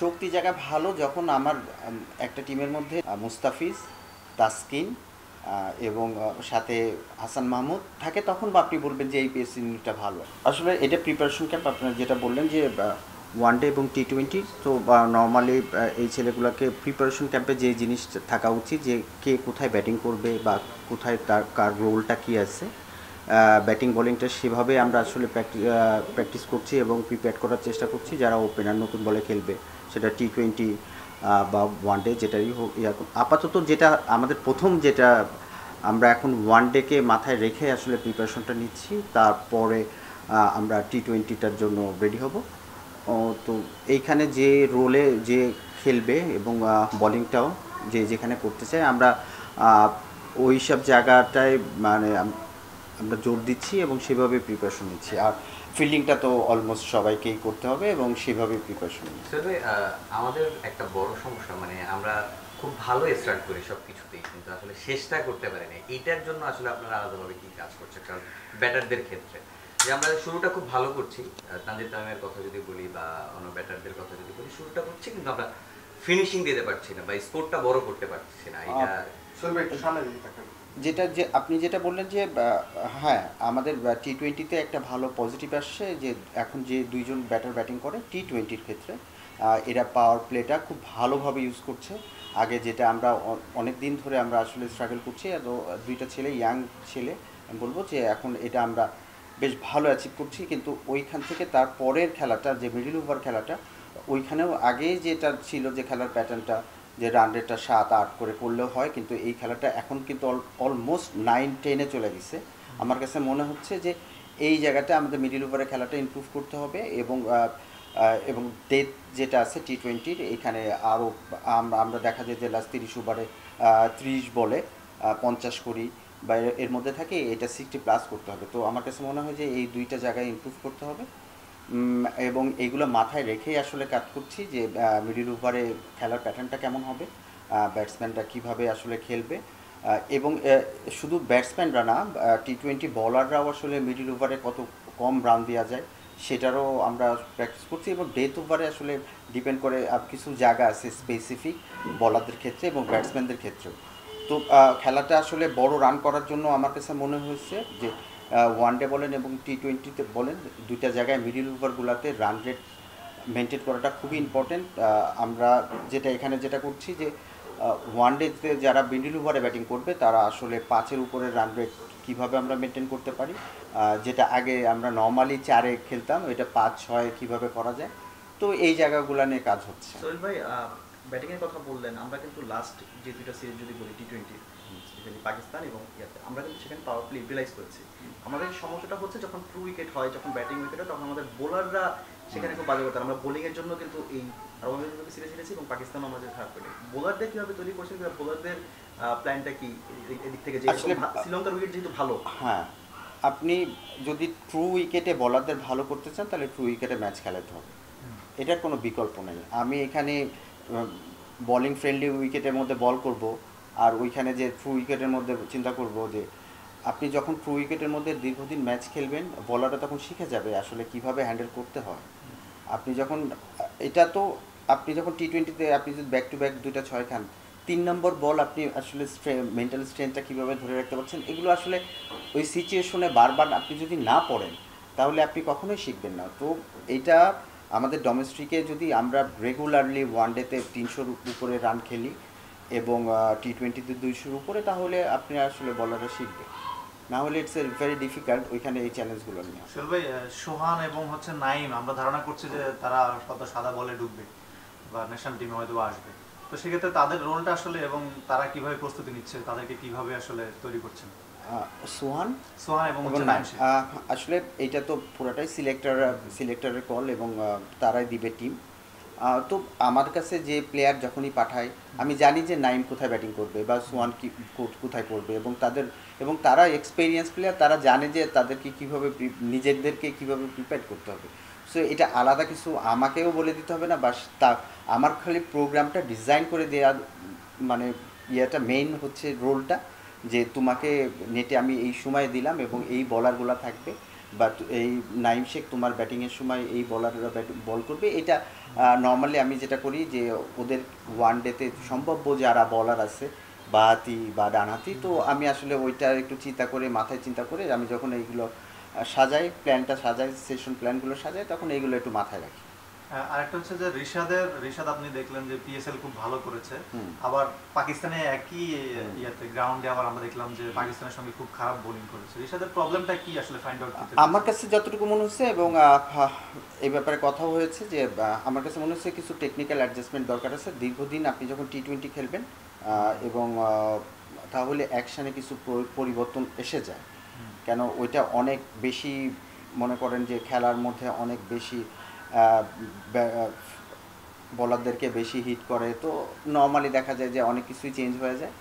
শক্তি জায়গা ভালো যখন আমার একটা টিমের মধ্যে মুস্তাফিজ, তাসকিন এবং সাথে হাসান মাহমুদ থাকে, তখন বা আপনি বলবেন যে এই পেস ইউনিটটা ভালো। আসলে এটা প্রিপারেশন ক্যাম্প, আপনারা যেটা বললেন যে ওয়ান ডে এবং টি-20, তো নর্মালি এই ছেলেগুলোকে প্রিপারেশন ক্যাম্পে যে জিনিস থাকা উচিত যে কে কোথায় ব্যাটিং করবে বা কোথায় তার কার রোলটা কী আছে, ব্যাটিং বোলিংটা সেভাবে আমরা আসলে প্র্যাকটিস করছি এবং প্রিপেয়ার করার চেষ্টা করছি যারা ওপেনার নতুন বলে খেলবে, সেটা টি-20 বা ওয়ান ডে যেটাই হোক। আপাতত যেটা আমাদের প্রথম, যেটা আমরা এখন ওয়ান ডেকে মাথায় রেখে আসলে প্রিপারেশনটা নিচ্ছি, তারপরে আমরা টি-20টার জন্য রেডি হব। তো এইখানে যে রোলে যে খেলবে এবং বলিংটাও যে যেখানে করতে চাই, আমরা ওই সব জায়গাটায় মানে আমরা জোর দিচ্ছি এবং সেভাবে প্রিপারেশন নিচ্ছি। আর ফিল্ডিংটা তো অলমোস্ট সবাইকেই করতে হবে এবং সেভাবে প্রিপারেশন নিচ্ছি। আসলে আমাদের একটা বড় সমস্যা, মানে আমরা খুব ভালো স্টার্ট করি সব কিছুতেই, কিন্তু আসলে শেষটা করতে পারি না। এইটার জন্য আসলে আপনারা আলাদাভাবে কি কাজ করছে? কারণ ব্যাটারদের ক্ষেত্রে যে আমরা শুরুটা খুব ভালো করছি, তানজিদ তামিমের কথা যদি বলি বা অন্য ব্যাটারদের কথা যদি বলি, শুরুটা করছি কিন্তু আমরা ফিনিশিং দিতে পারছি না বা স্কোরটা বড় করতে পারছি না। এটা যেটা যে আপনি যেটা বললেন যে হ্যাঁ, আমাদের টি-20তে একটা ভালো পজিটিভ আসছে যে এখন যে দুইজন ব্যাটার ব্যাটিং করে টি-20র ক্ষেত্রে, এরা পাওয়ার প্লেটা খুব ভালোভাবে ইউজ করছে। আগে যেটা আমরা অনেক দিন ধরে আমরা আসলে স্ট্রাগল করছি, আর দুইটা ছেলে, ইয়াং ছেলে, আমি বলবো যে এখন এটা আমরা বেশ ভালো অ্যাচিভ করছি। কিন্তু ওইখান থেকে তার পরের খেলাটা, যে মিডল ওভার খেলাটা, ওইখানেও আগে যেটা ছিল যে খেলার প্যাটার্নটা, যে রান রেটটা 7-8 করে করলেও হয়, কিন্তু এই খেলাটা এখন কিন্তু অলমোস্ট 9-10-এ চলে গেছে। আমার কাছে মনে হচ্ছে যে এই জায়গাটা আমাদের মিডল ওভারের খেলাটা ইমপ্রুভ করতে হবে এবং ডেথ যেটা আছে টি-20-র, এখানে আরও আমরা দেখা যায় যে লাস্ট 30 ওভারে 30 বলে 50 করি বা এর মধ্যে থাকে, এটা 60+ করতে হবে। তো আমার কাছে মনে হয় যে এই দুইটা জায়গায় ইমপ্রুভ করতে হবে এবং এইগুলো মাথায় রেখেই আসলে কাজ করছি যে মিডল ওভারে খেলার প্যাটার্নটা কেমন হবে, ব্যাটসম্যানরা কীভাবে আসলে খেলবে, এবং শুধু ব্যাটসম্যানরা না, টি-20 বলাররাও আসলে মিডল ওভারে কত কম রান দেওয়া যায় সেটারও আমরা প্র্যাকটিস করছি। এবং ডেথ ওভারে আসলে ডিপেন্ড করে কিছু জায়গা আছে স্পেসিফিক বলারদের ক্ষেত্রে এবং ব্যাটসম্যানদের ক্ষেত্রেও। তো খেলাটা আসলে বড় রান করার জন্য আমার কাছে মনে হয়েছে যে ওয়ান ডে বলেন এবং টি-20তে বলেন, দুইটা জায়গায় মিডল ওভারগুলোতে রান রেট মেনটেন করাটা খুবই ইম্পর্টেন্ট। আমরা যেটা এখানে যেটা করছি যে ওয়ান ডেতে যারা মিডল ওভারে ব্যাটিং করবে তারা আসলে 5-এর উপরে রান রেট কীভাবে আমরা মেনটেন করতে পারি, যেটা আগে আমরা নর্মালি 4-এ খেলতাম, এটা 5-6 কীভাবে করা যায়। তো এই জায়গাগুলো নিয়ে কাজ হচ্ছে। সোহেল ভাই, ব্যাটিংয়ের কথা বললেন, আমরা কিন্তু লাস্ট যে দুইটা সিরিজ যদি বলি টি-20, স্পেশালি পাকিস্তান এবং ইয়াতে, আমরা কিন্তু সেখানে পাওয়ার প্লে ইউটিলাইজ করেছি। আমাদের সমস্যাটা হচ্ছে যখন ট্রু উইকেট হয়, যখন ব্যাটিং উইকেট হয়, তখন আমাদের বোলাররা সেখানে খুব বাজে করতে। আমরা বোলিংয়ের জন্য কিন্তু এই আরব আমিরাতে সিরিজ হেরেছি এবং পাকিস্তানও আমাদের খারাপ করে। বোলারদের কীভাবে তৈরি করছেন, বোলারদের প্ল্যানটা কি এদিক থেকে? যে আসলে শ্রীলঙ্কার উইকেট যেহেতু ভালো, হ্যাঁ, আপনি যদি ট্রু উইকেটে বলারদের ভালো করতে চান তাহলে ট্রু উইকেটে ম্যাচ খেলাতে হবে, এটার কোনো বিকল্প নেই। আমি এখানে বলিং ফ্রেন্ডলি উইকেটের মধ্যে বল করব, আর ওইখানে যে ট্রু উইকেটের মধ্যে চিন্তা করব যে আপনি যখন ট্রু উইকেটের মধ্যে দীর্ঘদিন ম্যাচ খেলবেন, বলাররা তখন শিখে যাবে আসলে কিভাবে হ্যান্ডেল করতে হয়। আপনি যখন এটা তো আপনি যখন টি-20তে আপনি যদি ব্যাক টু ব্যাক 2টা 6 খান, 3 নম্বর বল আপনি আসলে মেন্টাল স্ট্রেংথটা কীভাবে ধরে রাখতে পারছেন, এগুলো আসলে ওই সিচুয়েশনে বারবার আপনি যদি না পড়েন তাহলে আপনি কখনোই শিখবেন না। তো এইটা আমাদের ডোমেস্টিকে যদি আমরা রেগুলারলি ওয়ান ডেতে 300-র উপরে রান খেলি এবং টি-20তে 200-র উপরে, তাহলে আপনি আসলে বলাররা শিখবে। না হলে ইটস এ ভেরি ডিফিকাল্ট ওইখানে এই চ্যালেঞ্জগুলো নিয়ে। সোহেল ভাই, সোহান এবং নাইম, আমরা ধারণা করছি যে তারা কত সাদা বলে ঢুকবে বা ন্যাশনাল টিমে হয়তো আসবে। তো সেক্ষেত্রে তাদের রোলটা আসলে এবং তারা কিভাবে প্রস্তুতি নিচ্ছে, তাদেরকে কিভাবে আসলে তৈরি করছেন? সোহান সোহান এবং নাইম, আসলে এইটা তো পুরোটাই সিলেক্টরের কল এবং তারাই দিবে টিম। তো আমার কাছে যে প্লেয়ার যখনই পাঠায়, আমি জানি যে নাইম কোথায় ব্যাটিং করবে বা সোহান কোথায় করবে, এবং তারা এক্সপেরিয়েন্স প্লেয়ার, তারা জানে যে তাদেরকে কীভাবে নিজেদেরকে কীভাবে প্রিপেয়ার করতে হবে। সো এটা আলাদা কিছু আমাকেও বলে দিতে হবে না, বা আমার খালি প্রোগ্রামটা ডিজাইন করে দেওয়া, মানে ইয়েটা মেইন হচ্ছে রোলটা, যে তোমাকে নেটে আমি এই সময় দিলাম এবং এই বলারগুলো থাকবে, বা এই নাইম শেখ তোমার ব্যাটিংয়ের সময় এই বলাররা বল করবে, এটা নর্মালি আমি যেটা করি যে ওদের ওয়ান ডেতে সম্ভাব্য যারা বলার আছে বাঁহাতি বা ডানহাতি, তো আমি আসলে ওইটা একটু চিন্তা করে মাথায় চিন্তা করে আমি যখন এইগুলো সাজাই, প্ল্যানটা সাজাই, সেশন প্ল্যানগুলো সাজাই, তখন এইগুলো একটু মাথায় রাখি। আরেকটা হচ্ছে যে রিশাদ আপনি দেখলেন যে পিএসএল খুব ভালো করেছে, হুম। আবার পাকিস্তানে একই ইয়াতে গ্রাউন্ডে আবার আমরা দেখলাম যে পাকিস্তানের সঙ্গে খুব খারাপ বোলিং করেছে। রিশাদের প্রবলেমটা কি আসলে ফাইন্ড আউট করতে আমার কাছে যতটুকু মনে হচ্ছে, এবং এই ব্যাপারে কথা হয়েছে যে আমার কাছে মনে হচ্ছে কিছু টেকনিক্যাল অ্যাডজাস্টমেন্ট দরকার আছে। দীর্ঘদিন আপনি যখন টি-20 খেলবেন এবং তাহলে অ্যাকশানে কিছু পরিবর্তন এসে যায়, কেন ওইটা অনেক বেশি মনে করেন যে খেলার মধ্যে অনেক বেশি বলারদেরকে বেশি হিট করে, তো নর্মালি দেখা যায় যে অনেক কিছুই চেঞ্জ হয়ে যায়।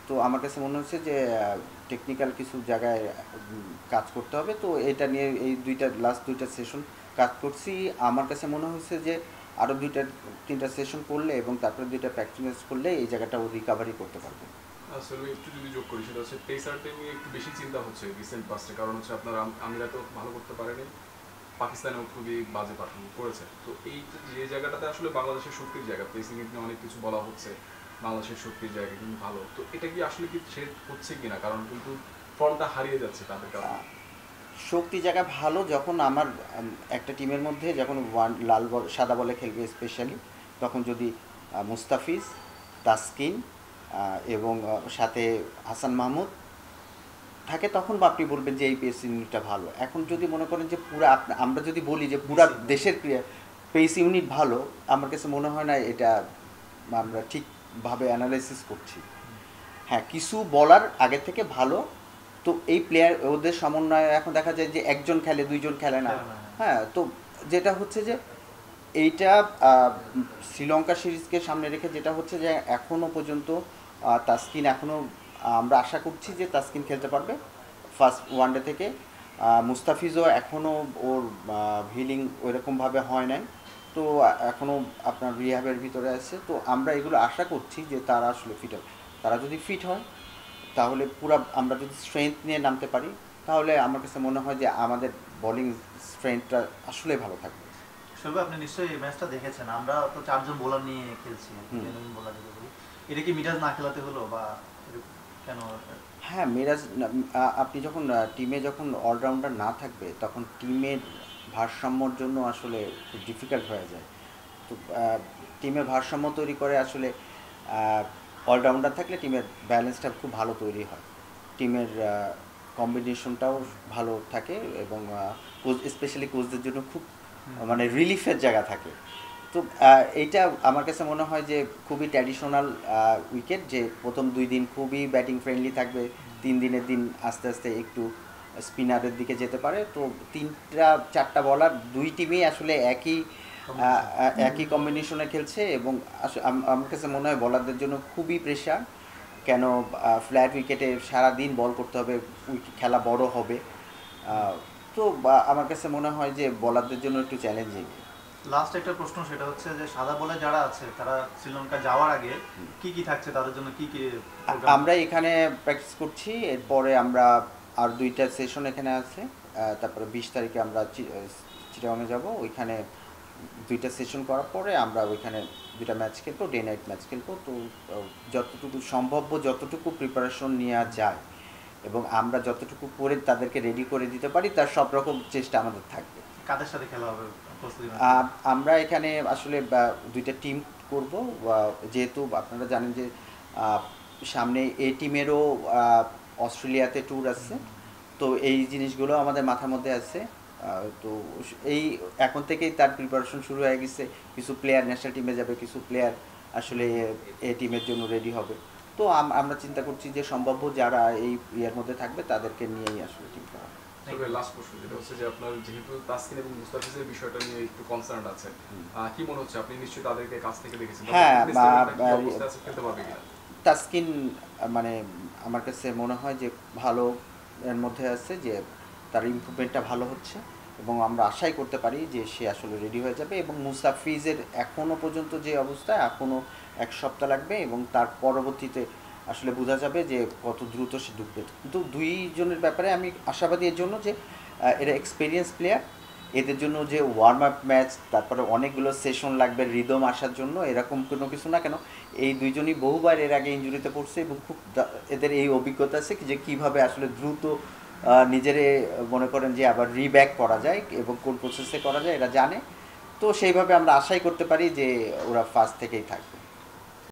তো আমার কাছে মনে হচ্ছে যে টেকনিক্যাল কিছু জায়গায় কাজ করতে হবে। তো এটা নিয়ে এই লাস্ট দুইটা সেশন কাজ করছি। আমার কাছে মনে হচ্ছে যে আরও 2-3টা সেশন করলে এবং তারপরে 2টা প্র্যাকটিস করলে এই জায়গাটা ও রিকাভারি করতে পারবে। আসলে একটু যদি যোগ করি, সেটা হচ্ছে পেসারটা নিয়ে একটু বেশি চিন্তা হচ্ছে রিসেন্ট পাস্টে, কারণ হচ্ছে আপনার আমিরাতও ভালো করতে পারেনি, পাকিস্তানেও খুবই বাজে পারফর্ম করেছে। তো এই যে জায়গাটাতে আসলে বাংলাদেশের শক্তির জায়গা, পেসিং নিয়ে অনেক কিছু বলা হচ্ছে, বাংলাদেশের শক্তির জায়গা কিন্তু ভালো, তো এটা কি আসলে কি সেট হচ্ছে কিনা, কারণ কিন্তু ফর্মটা হারিয়ে যাচ্ছে তাদের কাছে। শক্তি জায়গা ভালো যখন আমার একটা টিমের মধ্যে যখন লাল বল সাদা বলে খেলবে স্পেশালি, তখন যদি মুস্তাফিজ, তাসকিন এবং সাথে হাসান মাহমুদ থাকে, তখন বা আপনি বলবেন যে এই পেস ইউনিটটা ভালো। এখন যদি মনে করেন যে পুরা আমরা যদি বলি যে পুরা দেশের পেস ইউনিট ভালো, আমার কাছে মনে হয় না এটা আমরা ঠিকভাবে অ্যানালাইসিস করছি। হ্যাঁ, কিছু বলার আগের থেকে ভালো, তো এই প্লেয়ার ওদের সমন্বয়ে এখন দেখা যায় যে একজন খেলে, দুইজন খেলে না। হ্যাঁ, তো যেটা হচ্ছে যে এইটা শ্রীলঙ্কা সিরিজকে সামনে রেখে যেটা হচ্ছে যে এখনও পর্যন্ত তাসকিন এখনও আমরা আশা করছি যে তাসকিন খেলতে পারবে ফার্স্ট ওয়ানডে থেকে। মুস্তাফিজও এখনও ওর হিলিং ওইরকমভাবে হয় নাই, তো এখনও আপনার রিহ্যাবের ভিতরে আছে। তো আমরা এগুলো আশা করছি যে তারা আসলে ফিট হবে। তারা যদি ফিট হয় তাহলে পুরো আমরা যদি স্ট্রেংথ নিয়ে নামতে পারি, তাহলে আমার কাছে মনে হয় যে আমাদের বোলিং স্ট্রেংথটা আসলে ভালো থাকবে। শোভা, আপনি নিশ্চয়ই এই ম্যাচটা দেখেছেন। আমরা তো 4 জন বোলার নিয়ে খেলছি, বোলার বলি, এটা কি মিরাজ না খেলাতে হলো বা কেন? হ্যাঁ, মিরাজ আপনি যখন টিমে যখন অলরাউন্ডার না থাকবে, তখন টিমের ভারসাম্যর জন্য আসলে খুব ডিফিকাল্ট হয়ে যায়। তো টিমে ভারসাম্য তৈরি করে আসলে অলরাউন্ডার থাকলে টিমের ব্যালেন্সটা খুব ভালো তৈরি হয়, টিমের কম্বিনেশনটাও ভালো থাকে এবং কোচ স্পেশালি কোচদের জন্য খুব মানে রিলিফের জায়গা থাকে। তো এইটা আমার কাছে মনে হয় যে খুবই ট্র্যাডিশনাল উইকেট, যে প্রথম 2 দিন খুবই ব্যাটিং ফ্রেন্ডলি থাকবে, 3 দিনের দিন আস্তে আস্তে একটু স্পিনারের দিকে যেতে পারে। তো 3-4টা বলার 2 টিমেই আসলে একই কম্বিনেশনে খেলছে এবং আমার কাছে মনে হয় বলারদের জন্য খুবই প্রেশার, কেন ফ্ল্যাট উইকেটে সারাদিন বল করতে হবে, খেলা বড় হবে। তো আমার কাছে মনে হয় যে বলারদের জন্য একটু চ্যালেঞ্জিং। লাস্ট একটা প্রশ্ন, সেটা হচ্ছে যে সাদা বলে যারা আছে তারা শ্রীলঙ্কা যাওয়ার আগে কি কি থাকছে তাদের জন্য, কি কি আমরা এখানে প্র্যাকটিস করছি, এরপরে আমরা আর 2টা সেশন এখানে আছে, তারপরে 20 তারিখে আমরা চিটাগংয়ে যাব, ওইখানে 2টা সেশন করার পরে আমরা ওইখানে 2টা ম্যাচ খেলবো, ডে নাইট ম্যাচ খেলবো। তো যতটুকু সম্ভব যতটুকু প্রিপারেশন নেওয়া যায় এবং আমরা যতটুকু করে তাদেরকে রেডি করে দিতে পারি, তার সব রকম চেষ্টা আমাদের থাকবে। কাদের সাথে খেলা হবে? আমরা এখানে আসলে 2টা টিম করব, যেহেতু আপনারা জানেন যে সামনে এ টিমেরও অস্ট্রেলিয়াতে ট্যুর আছে, তো এই জিনিসগুলো আমাদের মাথার মধ্যে আছে। তো এই এখন থেকেই তার প্রিপারেশন শুরু হয়ে গেছে, কিছু প্লেয়ার ন্যাশনাল টিমে যাবে, কিছু প্লেয়ার আসলে এ টিমের জন্য রেডি হবে। তো আমরা চিন্তা করছি যে সম্ভাব্য যারা এই ইয়ের মধ্যে থাকবে তাদেরকে নিয়েই আসলে টিম করা। তবে লাস্ট প্রশ্ন যেটা হচ্ছে যে আপনার যেহেতু তাসকিন এবং মুস্তাফিজের বিষয়টা নিয়ে একটু কনসার্ন আছে, কি মনে হচ্ছে আপনি নিশ্চয়ই তাদেরকে কাছ থেকে দেখেছেন? হ্যাঁ, খেলতে পারবে কিনা তাসকিন মানে আমার কাছে মনে হয় যে ভালো এর মধ্যে আছে, যে তার ইমপ্রুভমেন্টটা ভালো হচ্ছে এবং আমরা আশাই করতে পারি যে সে আসলে রেডি হয়ে যাবে। এবং মুস্তাফিজের এখনও পর্যন্ত যে অবস্থা, এখনও 1 সপ্তাহ লাগবে এবং তার পরবর্তীতে আসলে বোঝা যাবে যে কত দ্রুত সে ঢুকবে। কিন্তু 2 জনের ব্যাপারে আমি আশাবাদী এর জন্য যে এরা এক্সপিরিয়েন্স প্লেয়ার, এদের জন্য যে ওয়ার্ম আপ ম্যাচ, তারপরে অনেকগুলো সেশন লাগবে রিদম আসার জন্য, এরকম কোনো কিছু না। কেন এই দুইজনই বহুবার এর আগে ইনজুরিতে পড়ছে এবং খুব এদের এই অভিজ্ঞতা আছে যে কীভাবে আসলে দ্রুত নিজের মনে করেন যে আবার রিব্যাক করা যায় এবং কোন প্রসেসে করা যায় এরা জানে। তো সেইভাবে আমরা আশাই করতে পারি যে ওরা ফার্স্ট থেকেই থাকবে।